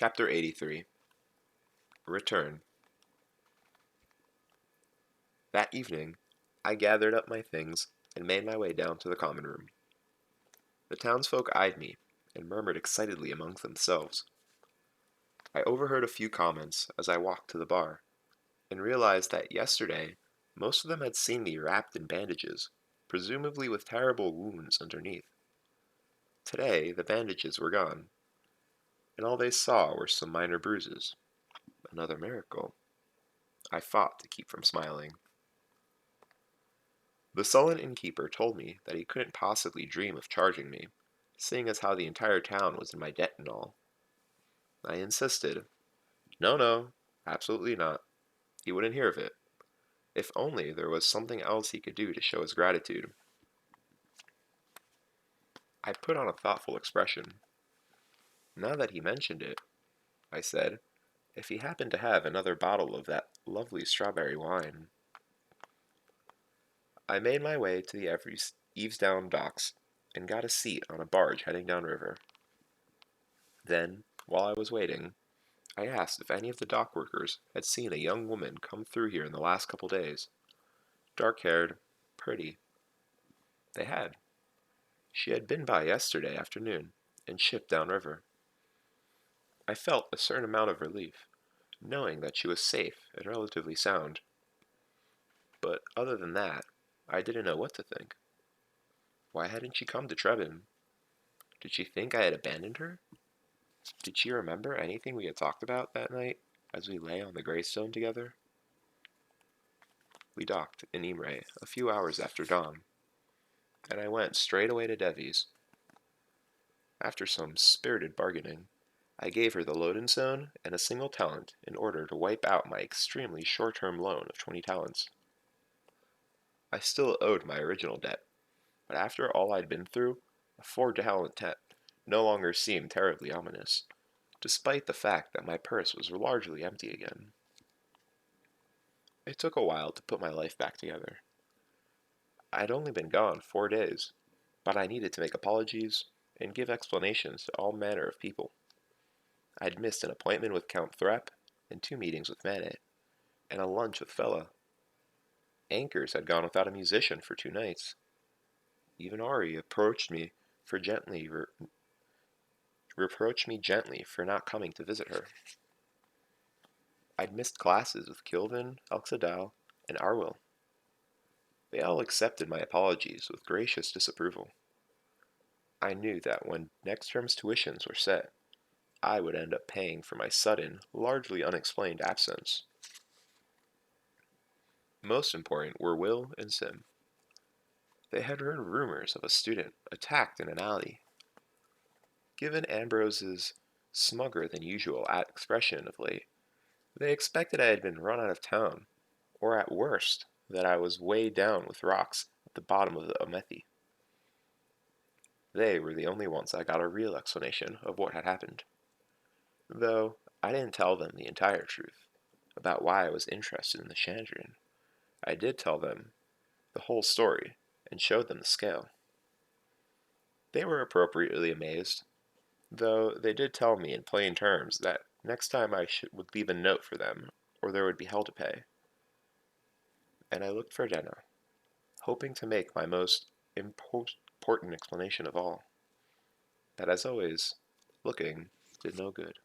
Chapter 83. Return. That evening, I gathered up my things and made my way down to the common room. The townsfolk eyed me and murmured excitedly among themselves. I overheard a few comments as I walked to the bar, and realized that yesterday most of them had seen me wrapped in bandages, presumably with terrible wounds underneath. Today, the bandages were gone, and all they saw were some minor bruises. Another miracle. I fought to keep from smiling. The sullen innkeeper told me that he couldn't possibly dream of charging me, seeing as how the entire town was in my debt and all. I insisted. No, no, absolutely not. He wouldn't hear of it. If only there was something else he could do to show his gratitude. I put on a thoughtful expression. Now that he mentioned it, I said, if he happened to have another bottle of that lovely strawberry wine. I made my way to the Eavesdown docks and got a seat on a barge heading downriver. Then, while I was waiting, I asked if any of the dock workers had seen a young woman come through here in the last couple days. Dark-haired, pretty. They had. She had been by yesterday afternoon and shipped downriver. I felt a certain amount of relief, knowing that she was safe and relatively sound. But other than that, I didn't know what to think. Why hadn't she come to Trebon? Did she think I had abandoned her? Did she remember anything we had talked about that night as we lay on the gravestone together? We docked in Imre a few hours after dawn, and I went straight away to Devi's. After some spirited bargaining, I gave her the Lodenstone and a single talent in order to wipe out my extremely short-term loan of 20 talents. I still owed my original debt, but after all I'd been through, a 4-talent debt no longer seemed terribly ominous, despite the fact that my purse was largely empty again. It took a while to put my life back together. I'd only been gone 4 days, but I needed to make apologies and give explanations to all manner of people. I'd missed an appointment with Count Threpp, and 2 meetings with Manet, and a lunch with Fella. Anchors had gone without a musician for 2 nights. Even Ari reproached me gently for not coming to visit her. I'd missed classes with Kilvin, Elxadal, and Arwyll. They all accepted my apologies with gracious disapproval. I knew that when next term's tuitions were set, I would end up paying for my sudden, largely unexplained absence. Most important were Will and Sim. They had heard rumors of a student attacked in an alley. Given Ambrose's smugger than usual expression of late, they expected I had been run out of town, or at worst, that I was weighed down with rocks at the bottom of the Omethi. They were the only ones that got a real explanation of what had happened. Though I didn't tell them the entire truth about why I was interested in the Chandrian. I did tell them the whole story and showed them the scale. They were appropriately amazed, though they did tell me in plain terms that next time would leave a note for them, or there would be hell to pay. And I looked for Denna, hoping to make my most important explanation of all. But as always, looking did no good.